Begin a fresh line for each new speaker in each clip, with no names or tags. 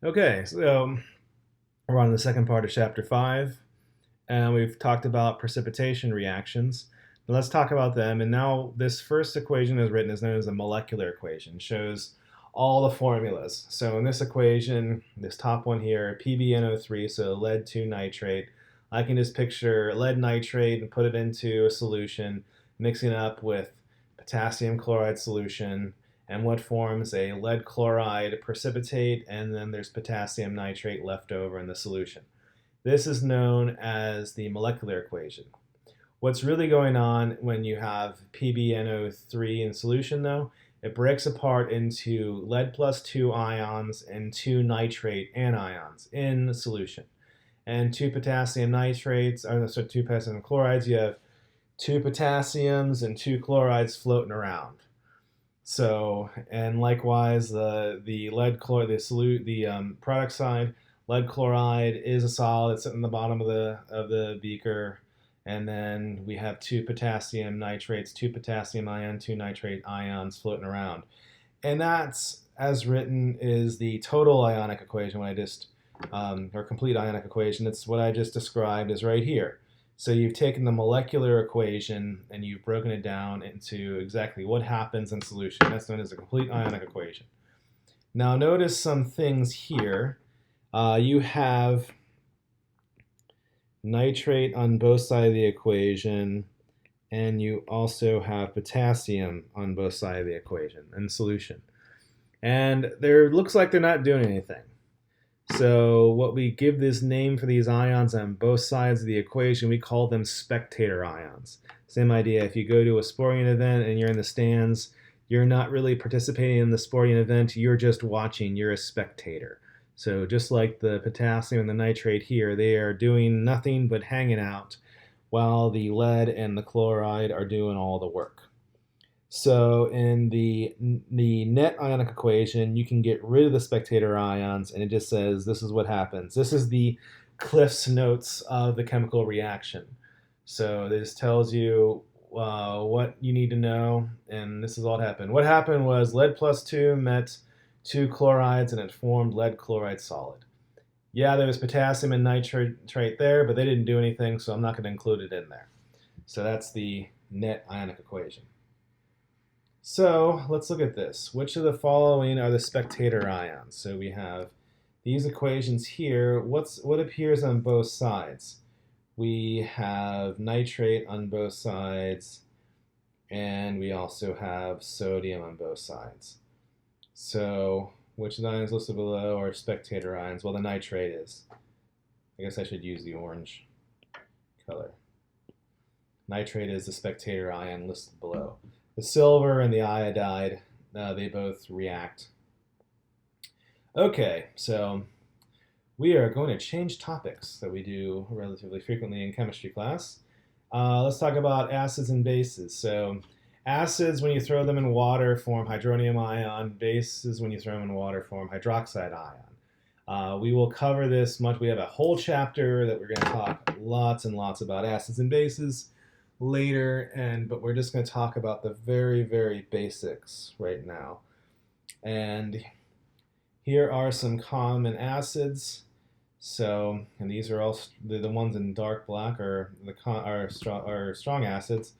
Okay, so we're on the second part of chapter 5, and we've talked about precipitation reactions. Now let's talk about them. And now this first equation is written as known as a molecular equation. It shows all the formulas. So in this equation, this top one here, PbNO3, so lead 2 nitrate, I can just picture lead nitrate and put it into a solution, mixing it up with potassium chloride solution, and what forms a lead chloride precipitate, and then there's potassium nitrate left over in the solution. This is known as the molecular equation. What's really going on when you have PbNO3 in solution, though, it breaks apart into lead plus 2 ions and 2 nitrate anions in the solution. And 2 potassium nitrates, or so 2 potassium chlorides, you have 2 potassiums and 2 chlorides floating around. So, and likewise, the lead chloride, the product side, lead chloride is a solid. It's sitting in the bottom of the beaker, and then we have 2 potassium nitrates, 2 potassium ion, 2 nitrate ions floating around, and that's as written is the total ionic equation. When I just or complete ionic equation, it's what I just described is right here. So you've taken the molecular equation and you've broken it down into exactly what happens in solution. That's known as a complete ionic equation. Now notice some things here. You have nitrate on both sides of the equation, and you also have potassium on both sides of the equation in solution. And there looks like they're not doing anything. So what we give this name for these ions on both sides of the equation, we call them spectator ions. Same idea, if you go to a sporting event and you're in the stands, you're not really participating in the sporting event, you're just watching, you're a spectator. So just like the potassium and the nitrate here, they are doing nothing but hanging out while the lead and the chloride are doing all the work. So in the net ionic equation, you can get rid of the spectator ions, and it just says this is what happens. This is the Cliff's Notes of the chemical reaction. So this tells you what you need to know, and this is all that happened. What happened was lead plus 2 met 2 chlorides, and it formed lead chloride solid. Yeah, there was potassium and nitrate there, but they didn't do anything, so I'm not going to include it in there. So that's the net ionic equation. So let's look at this. Which of the following are the spectator ions? So we have these equations here. What appears on both sides? We have nitrate on both sides, and we also have sodium on both sides. So which of the ions listed below are spectator ions? Well, the nitrate is. I guess I should use the orange color. Nitrate is the spectator ion listed below. The silver and the iodide, they both react. Okay, so we are going to change topics that we do relatively frequently in chemistry class. Let's talk about acids and bases. So acids, when you throw them in water, form hydronium ion. Bases, when you throw them in water, form hydroxide ion. We will cover this much. We have a whole chapter that we're going to talk lots and lots about acids and bases later, but we're just going to talk about the very, very basics right now. And here are some common acids. So, and these are all the ones in dark black are strong acids.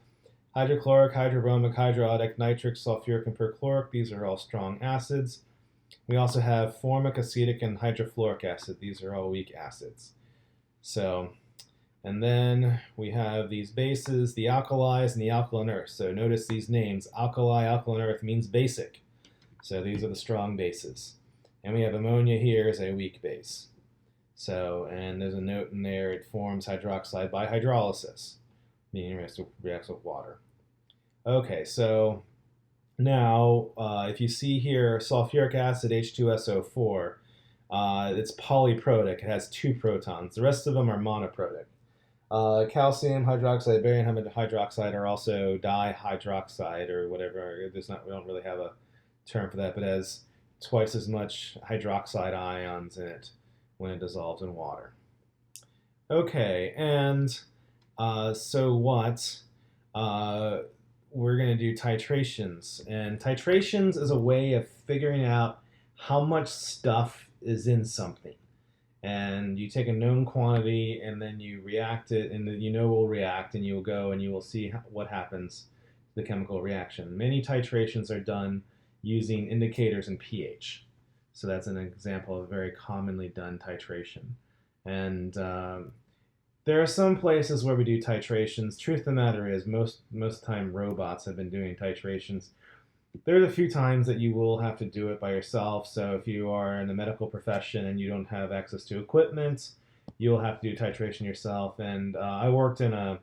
Hydrochloric, hydrobromic, hydroiodic, nitric, sulfuric, and perchloric. These are all strong acids. We also have formic, acetic, and hydrofluoric acid. These are all weak acids. So, and then we have these bases, the alkalis and the alkaline earths. So notice these names. Alkali, alkaline earth means basic. So these are the strong bases. And we have ammonia here as a weak base. So, and there's a note in there, it forms hydroxide by hydrolysis, meaning it reacts with water. Okay, so now if you see here sulfuric acid, H2SO4, it's polyprotic. It has 2 protons. The rest of them are monoprotic. Calcium hydroxide, barium hydroxide are also dihydroxide or whatever. We don't really have a term for that, but it has twice as much hydroxide ions in it when it dissolves in water. Okay, and so what? We're going to do titrations. And titrations is a way of figuring out how much stuff is in something. And you take a known quantity and then you react it, and you know will react, and you'll go and you will see what happens to the chemical reaction. Many titrations are done using indicators in pH. So that's an example of a very commonly done titration. And there are some places where we do titrations. Truth of the matter is, most of the time robots have been doing titrations. There's a few times that you will have to do it by yourself. So if you are in the medical profession and you don't have access to equipment, you'll have to do titration yourself. And I worked in a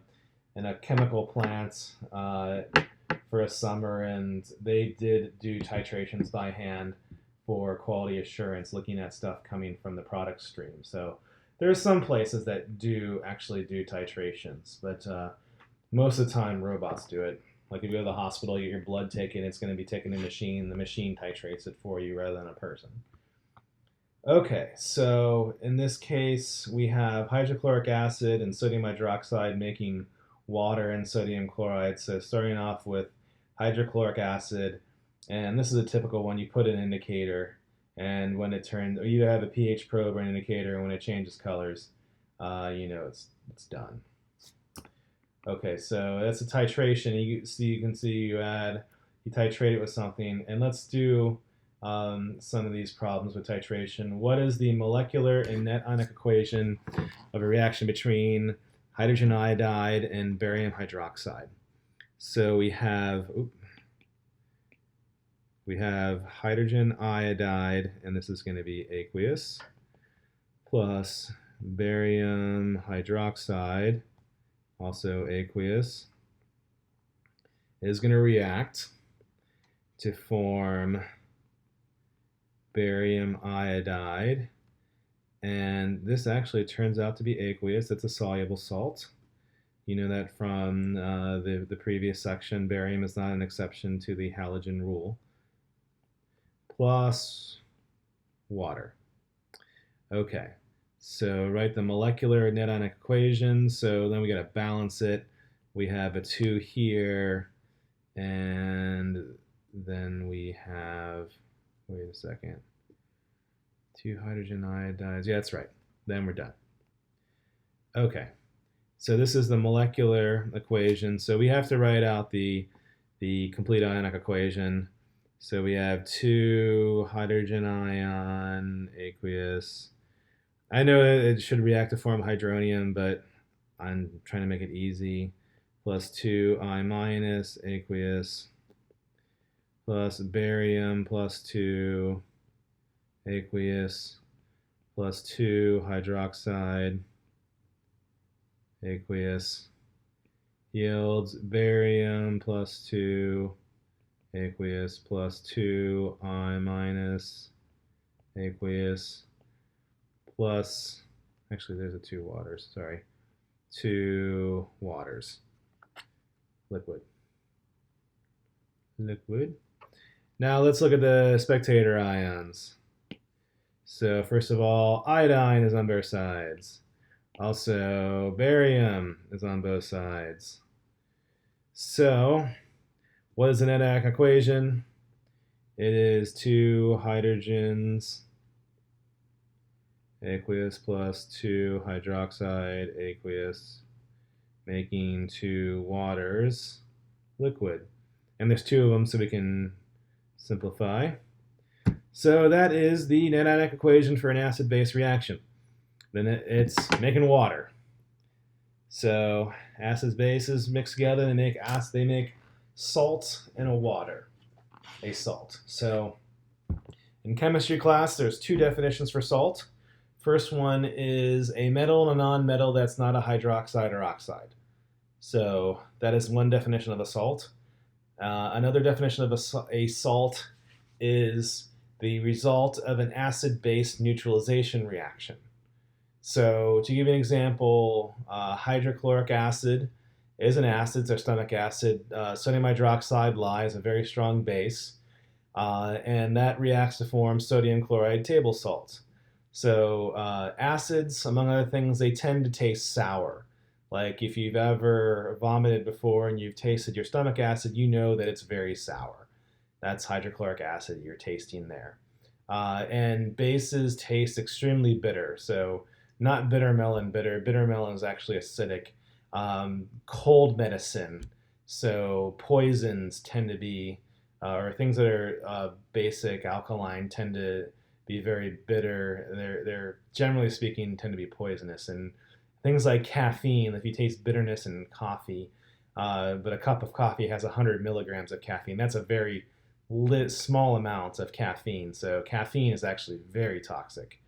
chemical plant for a summer, and they did do titrations by hand for quality assurance, looking at stuff coming from the product stream. So there are some places that do actually do titrations, but most of the time robots do it. Like if you go to the hospital, you get your blood taken, it's going to be taken in a machine. The machine titrates it for you rather than a person. Okay, so in this case, we have hydrochloric acid and sodium hydroxide making water and sodium chloride. So starting off with hydrochloric acid, and this is a typical one. You put an indicator, and when it turns, or you either have a pH probe or an indicator, and when it changes colors, you know it's done. Okay, so that's a titration. You can see you titrate it with something, and let's do some of these problems with titration. What is the molecular and net ionic equation of a reaction between hydrogen iodide and barium hydroxide? So we have hydrogen iodide, and this is going to be aqueous, plus barium hydroxide, also aqueous, is going to react to form barium iodide, and this actually turns out to be aqueous. It's a soluble salt. You know that from the previous section. Barium is not an exception to the halogen rule. Plus water. Okay. So write the molecular net ionic equation. So then we got to balance it. We have a 2 here, and then we have, wait a second, 2 hydrogen iodides. Yeah, that's right. Then we're done. Okay. So this is the molecular equation. So we have to write out the complete ionic equation. So we have 2 hydrogen ion aqueous. I know it should react to form hydronium, but I'm trying to make it easy. Plus 2I minus aqueous, plus barium plus 2 aqueous, plus 2 hydroxide aqueous, yields barium plus 2 aqueous plus 2I minus aqueous, plus, actually there's a 2 waters, sorry, 2 waters, liquid. Now let's look at the spectator ions. So first of all, iodine is on both sides. Also, barium is on both sides. So what is the net ionic equation? It is 2 hydrogens aqueous plus 2 hydroxide aqueous, making 2 waters liquid. And there's 2 of them, so we can simplify. So that is the net ionic equation for an acid-base reaction. Then it's making water. So acids, bases mix together, they make acid, they make salt and a water, a salt. So in chemistry class, there's 2 definitions for salt. First one is a metal and a non-metal that's not a hydroxide or oxide. So that is one definition of a salt. Another definition of a salt is the result of an acid-base neutralization reaction. So to give you an example, hydrochloric acid is an acid, it's our stomach acid. Sodium hydroxide Li is a very strong base, and that reacts to form sodium chloride table salt. So acids, among other things, they tend to taste sour. Like if you've ever vomited before and you've tasted your stomach acid, you know that it's very sour. That's hydrochloric acid you're tasting there. And bases taste extremely bitter. So not bitter melon bitter. Bitter melon is actually acidic. Cold medicine. So poisons tend to be, or things that are basic alkaline tend to be very bitter. They're generally speaking tend to be poisonous. And things like caffeine, if you taste bitterness in coffee, but a cup of coffee has 100 milligrams of caffeine. That's a very small amount of caffeine. So caffeine is actually very toxic.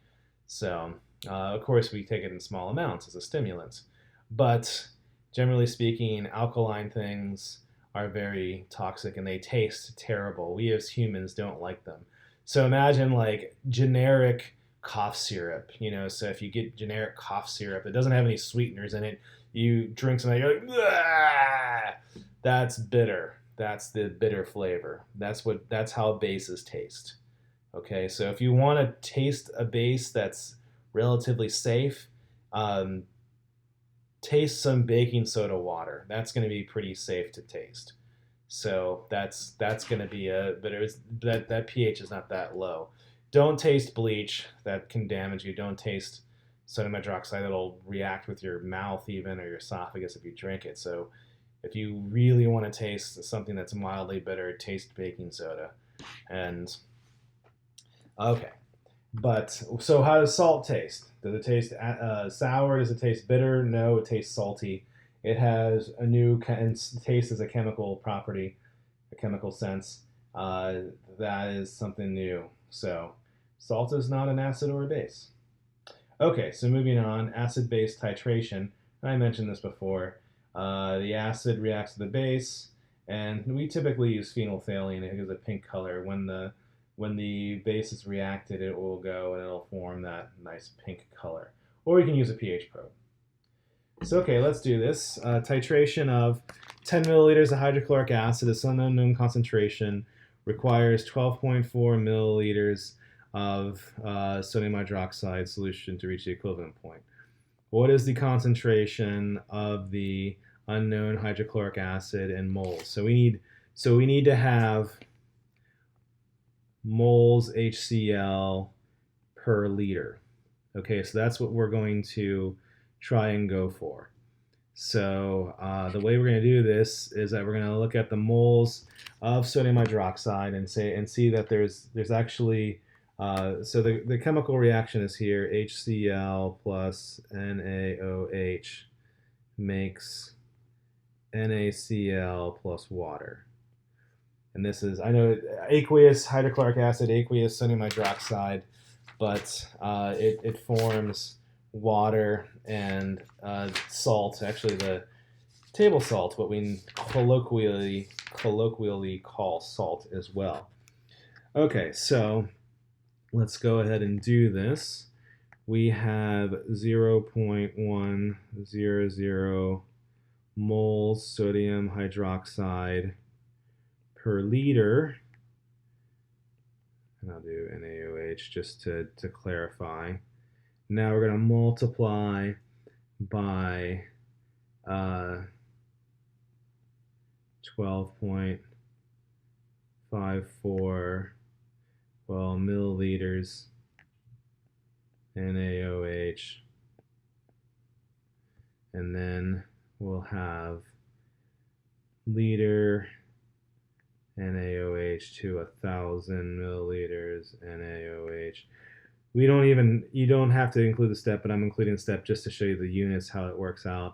So of course we take it in small amounts as a stimulant, but generally speaking, alkaline things are very toxic and they taste terrible. We as humans don't like them. So imagine like generic cough syrup, so if you get generic cough syrup, it doesn't have any sweeteners in it. You drink something, you're like, ah, that's bitter. That's the bitter flavor. That's how bases taste. Okay, so if you want to taste a base that's relatively safe, um, taste some baking soda water. That's going to be pretty safe to taste. So that's going to be but that pH is not that low. Don't taste bleach. That can damage you. Don't taste sodium hydroxide. That'll react with your mouth even or your esophagus if you drink it. So if you really want to taste something that's mildly bitter, taste baking soda. And okay, but so how does salt taste? Does it taste sour? Does it taste bitter? No, it tastes salty. It has a new and taste as a chemical property, a chemical sense. Uh, that is something new. So salt is not an acid or a base. Okay, so moving on, acid-base titration. I mentioned this before. The acid reacts to the base, and we typically use phenolphthalein. It gives a pink color. When the base is reacted, it will go and it'll form that nice pink color. Or you can use a pH probe. So okay, let's do this. Titration of 10 milliliters of hydrochloric acid at some unknown concentration requires 12.4 milliliters of sodium hydroxide solution to reach the equivalent point. What is the concentration of the unknown hydrochloric acid in moles? So we need to have moles HCl per liter. Okay, so that's what we're going to try and go for. So the way we're going to do this is that we're going to look at the moles of sodium hydroxide and see that there's actually so the chemical reaction is here. HCl plus NaOH makes NaCl plus water. And this is, I know, aqueous hydrochloric acid, aqueous sodium hydroxide, but it forms water and salt, actually the table salt, what we colloquially call salt as well. Okay, so let's go ahead and do this. We have 0.100 moles sodium hydroxide per liter, and I'll do NaOH just to clarify. Now we're going to multiply by 12.54 milliliters NaOH, and then we'll have liter NaOH to 1,000 milliliters NaOH. You don't have to include the step, but I'm including the step just to show you the units, how it works out.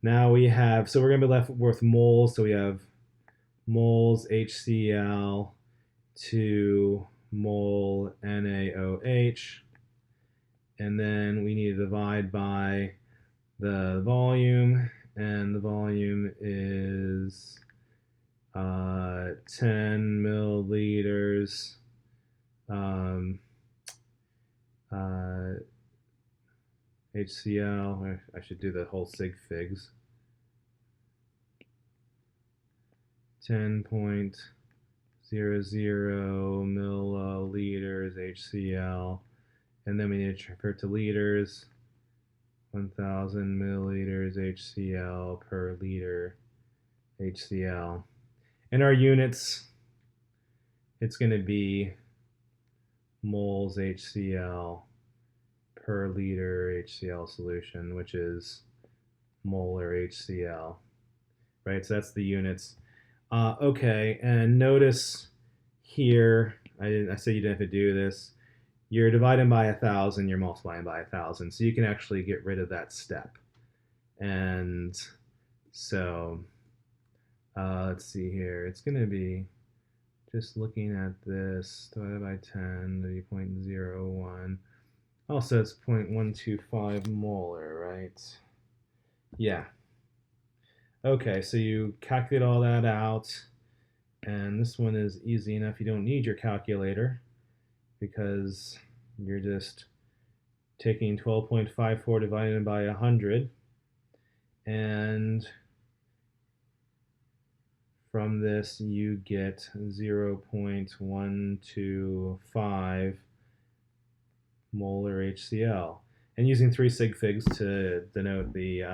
Now we have, so we're going to be left with moles, so we have moles HCl to mole NaOH, and then we need to divide by the volume, and the volume is 10 milliliters HCl. I should do the whole sig figs. 10.00 milliliters HCl, and then we need to convert to liters. 1,000 milliliters HCl per liter HCl. And our units, it's going to be moles HCl per liter HCl solution, which is molar HCl, right? So that's the units. Okay, and notice here, I said you didn't have to do this. You're dividing by 1,000, you're multiplying by 1,000, so you can actually get rid of that step. And so let's see here. It's going to be, just looking at this, divided by 10, to be 0.01. Also, it's 0.125 molar, right? Yeah. Okay, so you calculate all that out, and this one is easy enough. You don't need your calculator because you're just taking 12.54 divided by 100, and from this you get 0.125 molar HCl. And using 3 sig figs to denote the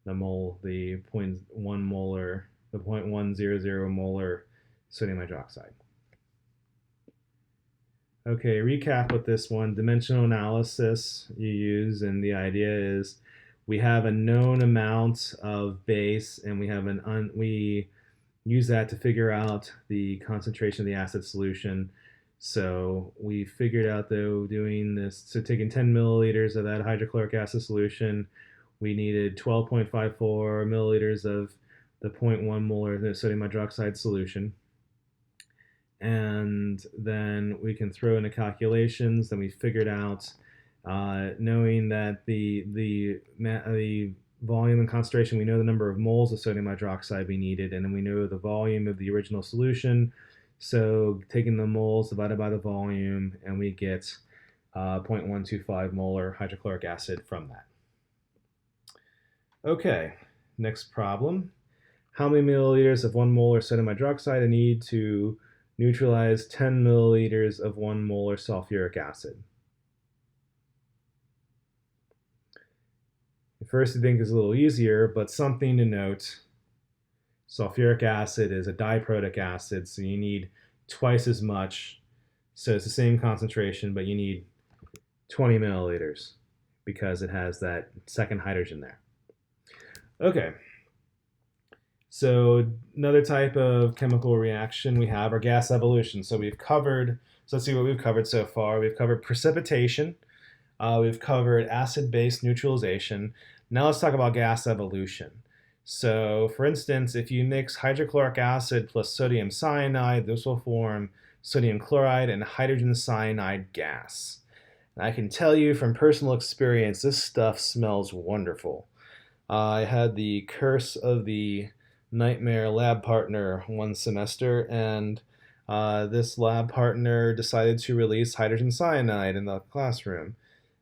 mole, the 0.1 molar, the 0.100 molar sodium hydroxide. Okay, recap with this one. Dimensional analysis you use, and the idea is we have a known amount of base, and we use that to figure out the concentration of the acid solution. So we figured out, though, doing this, so taking 10 milliliters of that hydrochloric acid solution, we needed 12.54 milliliters of the 0.1 molar sodium hydroxide solution. And then we can throw in the calculations. Then we figured out, knowing that the volume and concentration, we know the number of moles of sodium hydroxide we needed, and then we know the volume of the original solution. So taking the moles divided by the volume, and we get 0.125 molar hydrochloric acid from that. Okay, next problem. How many milliliters of 1 molar sodium hydroxide I need to neutralize 10 milliliters of 1 molar sulfuric acid? At first you think it's a little easier, but something to note. Sulfuric acid is a diprotic acid, so you need twice as much. So it's the same concentration, but you need 20 milliliters because it has that second hydrogen there. Okay. So another type of chemical reaction we have are gas evolution. So let's see what we've covered so far. We've covered precipitation. We've covered acid-base neutralization. Now let's talk about gas evolution. So for instance, if you mix hydrochloric acid plus sodium cyanide, this will form sodium chloride and hydrogen cyanide gas. And I can tell you from personal experience, this stuff smells wonderful. I had the curse of the nightmare lab partner one semester, and this lab partner decided to release hydrogen cyanide in the classroom.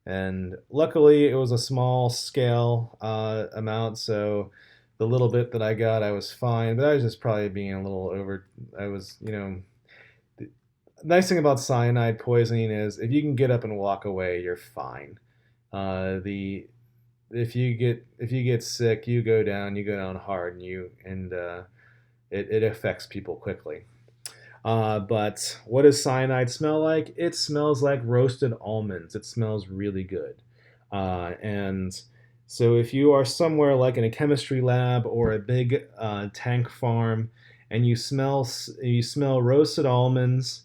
And luckily it was a small scale amount, so the little bit that I got I was fine, but I was just probably being a little over. The nice thing about cyanide poisoning is if you can get up and walk away, you're fine. If you get sick, you go down hard, and it affects people quickly. But what does cyanide smell like? It smells like roasted almonds. It smells really good. And so if you are somewhere like in a chemistry lab or a big tank farm, and you smell roasted almonds,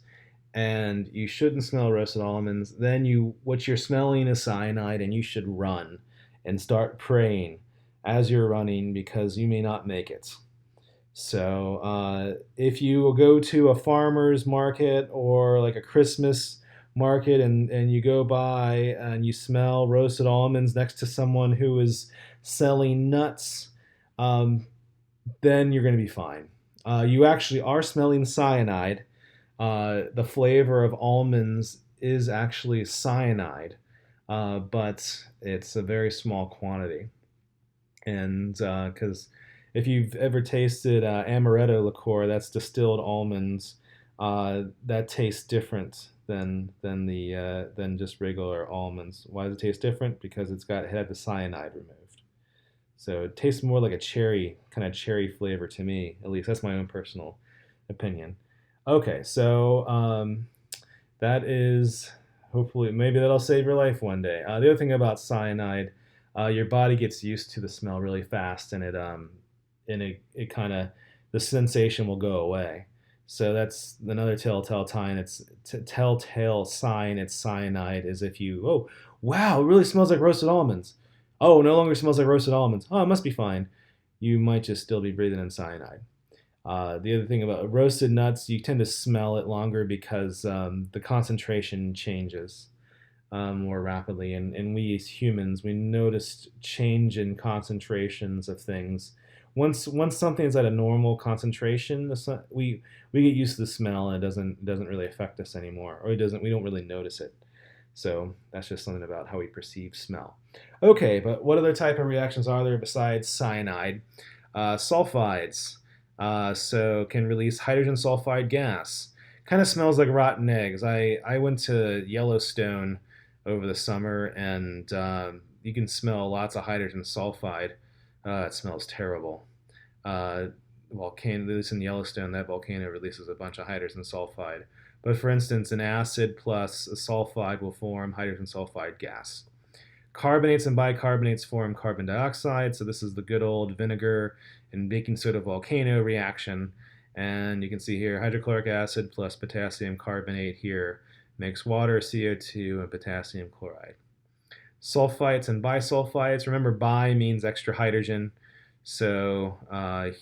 and you shouldn't smell roasted almonds, then what you're smelling is cyanide, and you should run and start praying as you're running because you may not make it. So if you go to a farmer's market or like a Christmas market, and you go by and you smell roasted almonds next to someone who is selling nuts, then you're going to be fine. You actually are smelling cyanide. The flavor of almonds is actually cyanide, but it's a very small quantity. And because if you've ever tasted amaretto liqueur, that's distilled almonds, that tastes different than just regular almonds. Why does it taste different? Because it had the cyanide removed. So it tastes more like a kind of cherry flavor to me, at least. That's my own personal opinion. Okay, so That is, hopefully, maybe that'll save your life one day. The other thing about cyanide, your body gets used to the smell really fast, and it kind of, the sensation will go away. So that's another telltale sign. Telltale sign it's cyanide is if you, oh wow, it really smells like roasted almonds. Oh, no longer smells like roasted almonds. Oh, it must be fine. You might just still be breathing in cyanide. The other thing about roasted nuts, you tend to smell it longer because the concentration changes more rapidly. And we as humans, we noticed change in concentrations of things. Once something is at a normal concentration, we get used to the smell and it doesn't really affect us anymore, or we don't really notice it. So that's just something about how we perceive smell. Okay, but what other type of reactions are there besides cyanide? Sulfides. So can release hydrogen sulfide gas. Kind of smells like rotten eggs. I went to Yellowstone over the summer, and you can smell lots of hydrogen sulfide. It smells terrible. Volcano, at least in Yellowstone, that volcano releases a bunch of hydrogen sulfide. But for instance, an acid plus a sulfide will form hydrogen sulfide gas. Carbonates and bicarbonates form carbon dioxide, so this is the good old vinegar and baking soda volcano reaction. And you can see here hydrochloric acid plus potassium carbonate here makes water, CO2, and potassium chloride. Sulfites and bisulfites, remember bi means extra hydrogen, so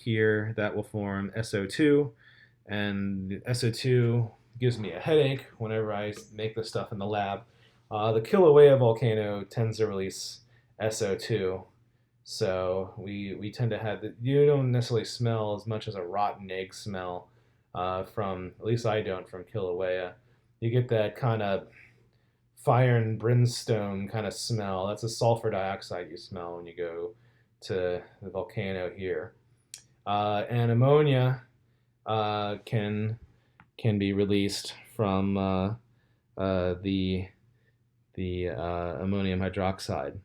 here that will form SO2, and SO2 gives me a headache whenever I make this stuff in the lab. The Kilauea volcano tends to release SO2, so we tend to have you don't necessarily smell as much as a rotten egg smell from, at least I don't, from Kilauea. You get that kind of fire and brimstone kind of smell. That's a sulfur dioxide you smell when you go to the volcano here. And ammonia can be released from the ammonium hydroxide.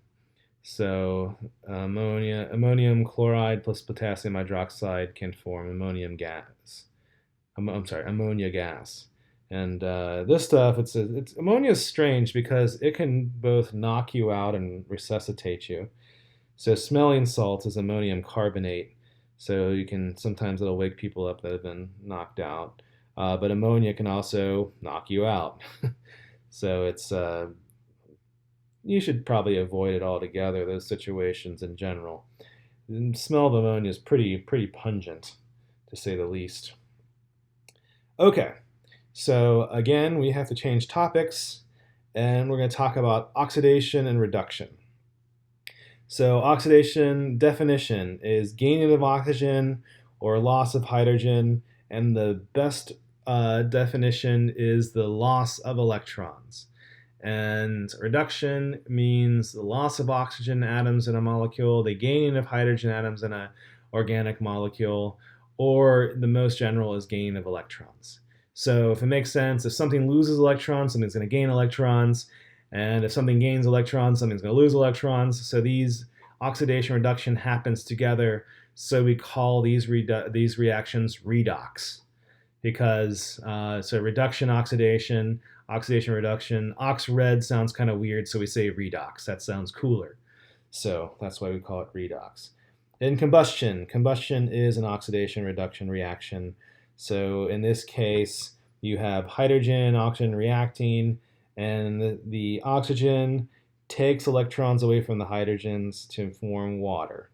So ammonium chloride plus potassium hydroxide can form ammonia gas. And this stuff, ammonia is strange because it can both knock you out and resuscitate you. So smelling salts is ammonium carbonate. So sometimes it'll wake people up that have been knocked out. But ammonia can also knock you out. So you should probably avoid it altogether, those situations in general. The smell of ammonia is pretty pungent, to say the least. Okay, so again, we have to change topics, and we're going to talk about oxidation and reduction. So oxidation definition is gaining of oxygen or loss of hydrogen, and the best definition is the loss of electrons. And reduction means the loss of oxygen atoms in a molecule, the gaining of hydrogen atoms in an organic molecule, or the most general is gain of electrons. So if it makes sense, if something loses electrons, something's going to gain electrons, and if something gains electrons, something's going to lose electrons. So these oxidation reduction happens together, so we call these reactions redox. Because so reduction, oxidation reduction. Ox-red sounds kind of weird, so we say redox. That sounds cooler. So that's why we call it redox. And combustion is an oxidation reduction reaction. So in this case, you have hydrogen, oxygen reacting, and the oxygen takes electrons away from the hydrogens to form water.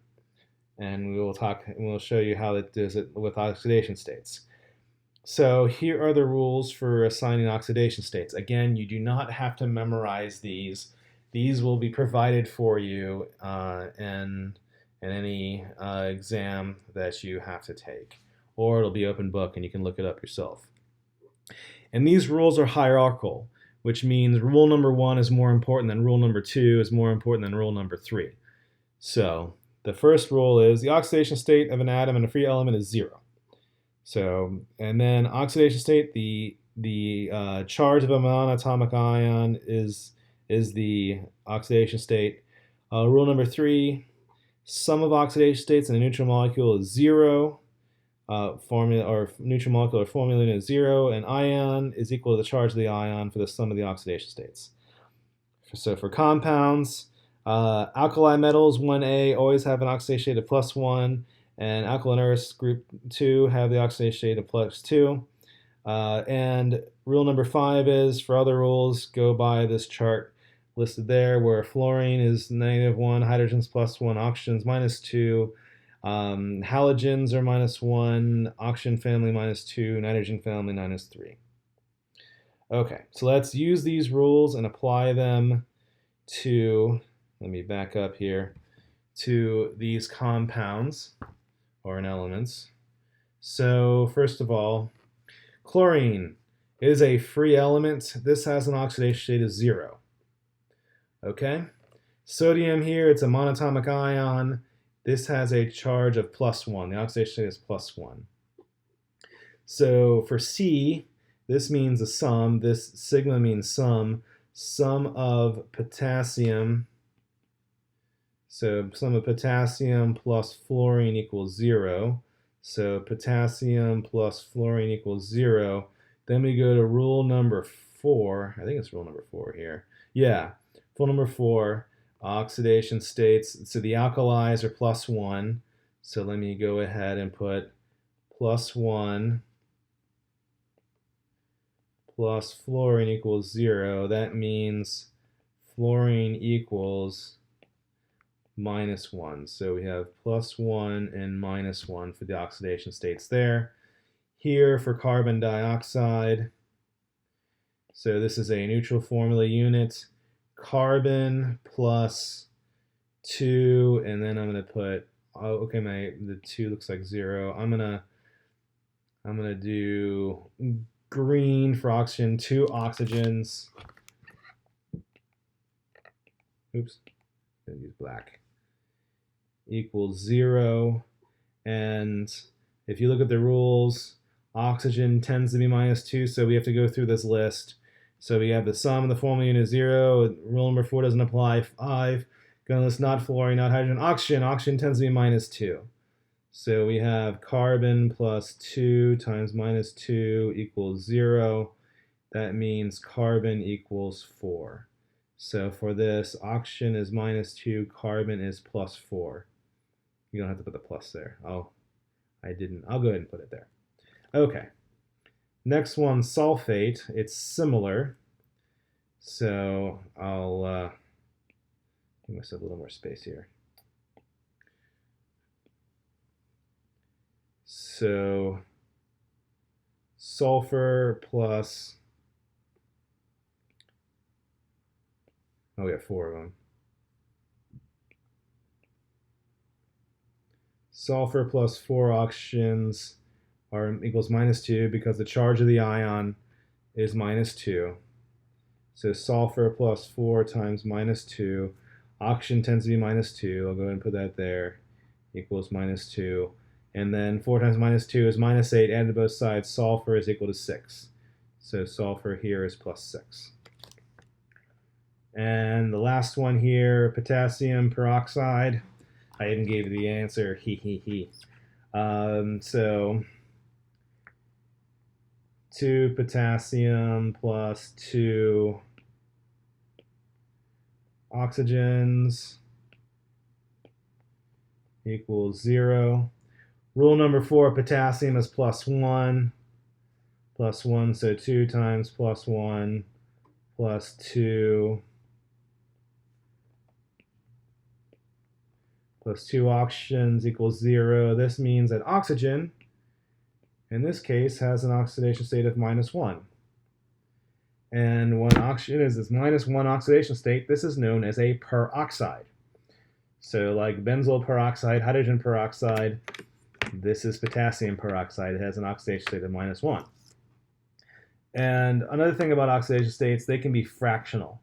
And we'll show you how it does it with oxidation states. So here are the rules for assigning oxidation states. Again, you do not have to memorize these. These will be provided for you in any exam that you have to take. Or it'll be open book and you can look it up yourself. And these rules are hierarchical, which means rule number 1 is more important than rule number 2 is more important than rule number 3. So the first rule is the oxidation state of an atom in a free element is 0. So, and then oxidation state, the charge of a monatomic ion is the oxidation state. Rule number 3, sum of oxidation states in a neutral molecule is 0. formula or neutral molecular formula is 0, and ion is equal to the charge of the ion for the sum of the oxidation states. So for compounds, alkali metals 1A always have an oxidation state of +1, and alkaline earths group 2 have the oxidation state of +2. And rule number 5 is, for other rules, go by this chart listed there, where fluorine is -1, hydrogen's +1, oxygen's -2, halogens are -1, oxygen family -2, nitrogen family -3. Okay, so let's use these rules and apply them to, let me back up here, to these compounds or in elements. So first of all, chlorine is a free element. This has an oxidation state of 0. Okay? Sodium here, it's a monatomic ion. This has a charge of +1. The oxidation state is +1. So for C, this means a sum. This sigma means sum. Sum of potassium. So sum of potassium plus fluorine equals 0. So potassium plus fluorine equals 0. Then we go to rule number 4. I think it's rule number 4 here. Yeah, rule number 4. Oxidation states, so the alkalis are +1. So let me go ahead and put +1 plus fluorine equals 0. That means fluorine equals -1. So we have +1 and -1 for the oxidation states there. Here for carbon dioxide, so this is a neutral formula unit. Carbon plus 2, and then I'm going to put, oh, okay, the 2 looks like 0. I'm gonna do green for oxygen, 2 oxygens. Oops, I'm gonna use black. Equals 0. And if you look at the rules, oxygen tends to be -2, so we have to go through this list. So we have the sum of the formula unit 0. Rule number 4 doesn't apply. 5. Gonna list not fluorine, not hydrogen. Oxygen. Oxygen tends to be -2. So we have carbon plus 2 times -2 equals 0. That means carbon equals 4. So for this, oxygen is -2, carbon is +4. You don't have to put the plus there. Oh, I didn't. I'll go ahead and put it there. Okay. Next one, sulfate. It's similar. So I'll give myself a little more space here. So sulfur plus, oh, we have 4 of them. Sulfur plus 4 oxygens equals -2 because the charge of the ion is -2. So sulfur plus 4 times -2. Oxygen tends to be -2. I'll go ahead and put that there. Equals -2. And then 4 times -2 is -8. Added to both sides, sulfur is equal to 6. So sulfur here is +6. And the last one here, potassium peroxide. I even gave you the answer, so 2 potassium plus 2 oxygens equals 0. Rule number 4, potassium is +1. +1, so 2 times +1 plus 2 plus 2 oxygens equals 0. This means that oxygen, in this case, has an oxidation state of -1. And when oxygen is this -1 oxidation state, this is known as a peroxide. So like benzoyl peroxide, hydrogen peroxide, this is potassium peroxide. It has an oxidation state of -1. And another thing about oxidation states, they can be fractional.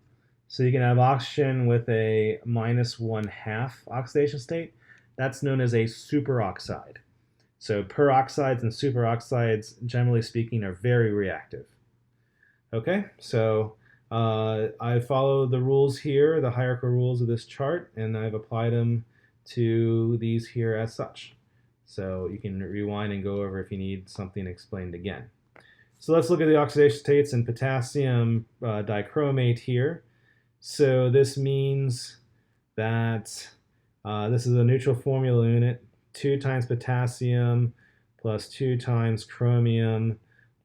So you can have oxygen with a -1/2 oxidation state. That's known as a superoxide. So peroxides and superoxides, generally speaking, are very reactive. Okay, so I follow the rules here, the hierarchical rules of this chart, and I've applied them to these here as such. So you can rewind and go over if you need something explained again. So let's look at the oxidation states in potassium dichromate here. So this means that this is a neutral formula unit, 2 times potassium plus 2 times chromium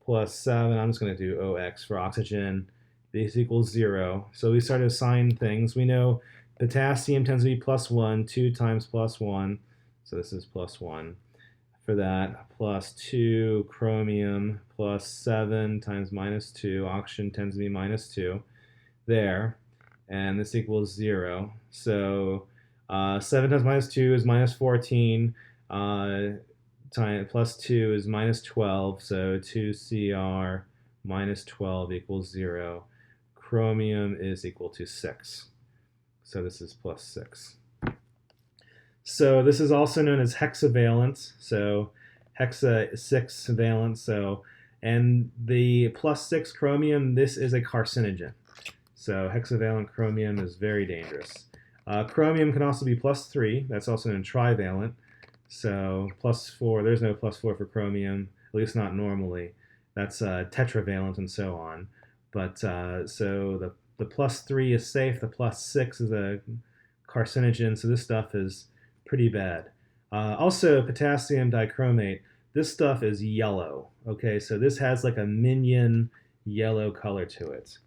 plus 7. I'm just going to do OX for oxygen. This equals 0. So we start to assign things. We know potassium tends to be plus 1, 2 times plus 1. So this is plus 1 for that, plus 2 chromium plus 7 times minus 2. Oxygen tends to be minus 2 there. And this equals 0. So 7 times minus 2 is minus 14. Plus 2 is minus 12. So 2Cr minus 12 equals 0. Chromium is equal to 6. So this is plus 6. So this is also known as hexavalent. So hexa 6 valent. So, and the plus 6 chromium, this is a carcinogen. So hexavalent chromium is very dangerous. Chromium can also be plus 3. That's also known trivalent. So plus 4, there's no plus 4 for chromium, at least not normally. That's tetravalent and so on. But so the plus 3 is safe. The plus 6 is a carcinogen. So this stuff is pretty bad. Also, potassium dichromate. This stuff is yellow. Okay, so this has like a minion yellow color to it.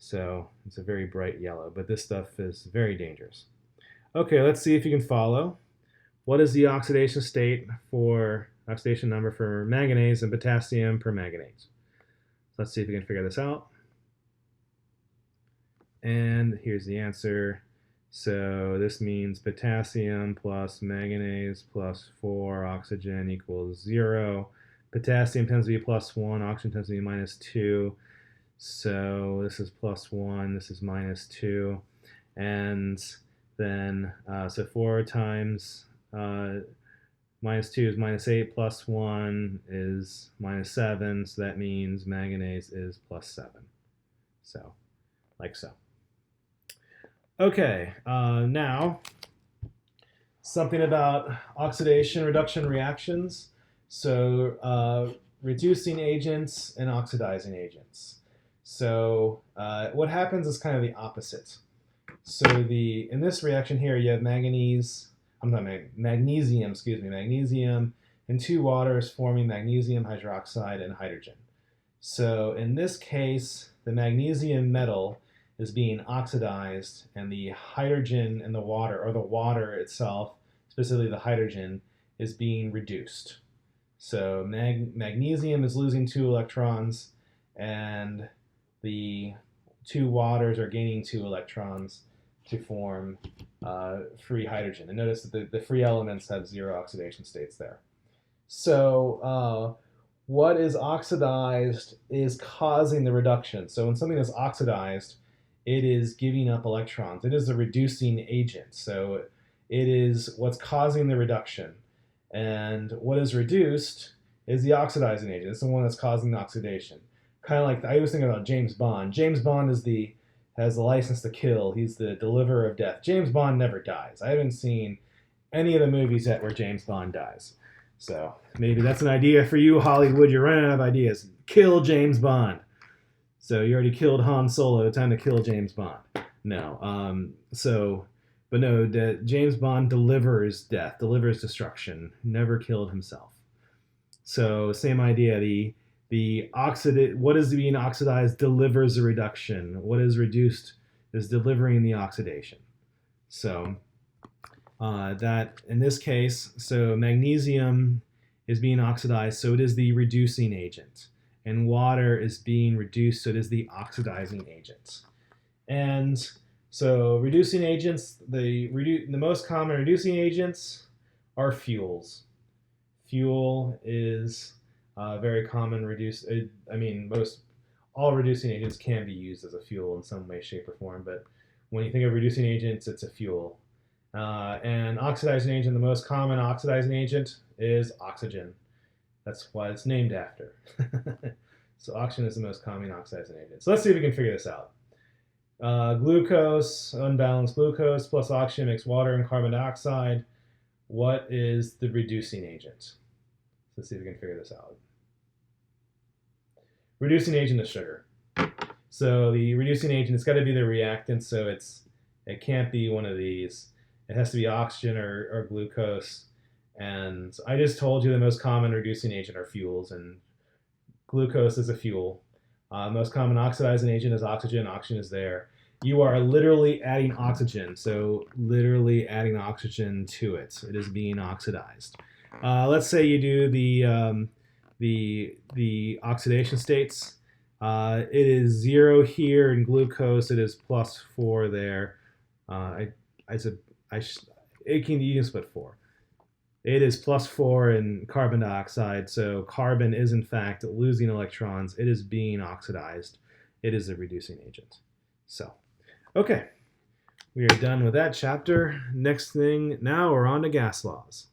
So it's a very bright yellow, but this stuff is very dangerous. Okay, let's see if you can follow. What is the oxidation state for oxidation number for manganese and potassium permanganate? Let's see if we can figure this out. And here's the answer. So this means potassium plus manganese plus 4 oxygen equals 0. Potassium tends to be plus 1, oxygen tends to be minus 2. So this is plus 1, this is minus 2. And then, so 4 times minus 2 is minus 8, plus 1 is minus 7. So that means manganese is plus 7. So, like so. Okay, now something about oxidation reduction reactions. So reducing agents and oxidizing agents. So what happens is kind of the opposite. So in this reaction here, you have magnesium, magnesium and 2 waters forming magnesium hydroxide and hydrogen. So in this case, the magnesium metal is being oxidized, and the hydrogen in the water, or the water itself, specifically the hydrogen, is being reduced. So magnesium is losing 2 electrons, and the 2 waters are gaining 2 electrons to form free hydrogen. And notice that the free elements have 0 oxidation states there. So what is oxidized is causing the reduction. So when something is oxidized, it is giving up electrons. It is a reducing agent. So it is what's causing the reduction. And what is reduced is the oxidizing agent. It's the one that's causing the oxidation. Kind of like, I always think about James Bond. James Bond has the license to kill. He's the deliverer of death. James Bond never dies. I haven't seen any of the movies yet where James Bond dies. So maybe that's an idea for you, Hollywood. You're running out of ideas. Kill James Bond. So you already killed Han Solo. Time to kill James Bond. No. But no, James Bond delivers death, delivers destruction. Never killed himself. So same idea. What is being oxidized delivers a reduction. What is reduced is delivering the oxidation. So that in this case, so magnesium is being oxidized, so it is the reducing agent. And water is being reduced, so it is the oxidizing agent. And so reducing agents, the most common reducing agents are fuels. Fuel is very common all reducing agents can be used as a fuel in some way, shape, or form, but when you think of reducing agents, it's a fuel. And oxidizing agent, the most common oxidizing agent is oxygen. That's why it's named after. So oxygen is the most common oxidizing agent. So let's see if we can figure this out. Glucose, unbalanced glucose plus oxygen makes water and carbon dioxide. what is the reducing agent? Let's see if we can figure this out. Reducing agent is sugar. So the reducing agent, it's got to be the reactant, so it can't be one of these. It has to be oxygen or glucose. And I just told you the most common reducing agent are fuels, and glucose is a fuel. Most common oxidizing agent is oxygen. Oxygen is there. You are literally adding oxygen, so literally adding oxygen to it. It is being oxidized. Let's say you do the oxidation states. It is 0 here in glucose. It is +4 there. You can split 4. It is +4 in carbon dioxide, so carbon is in fact losing electrons. It is being oxidized. It is a reducing agent. So, okay, we are done with that chapter. Next thing, now we're on to gas laws.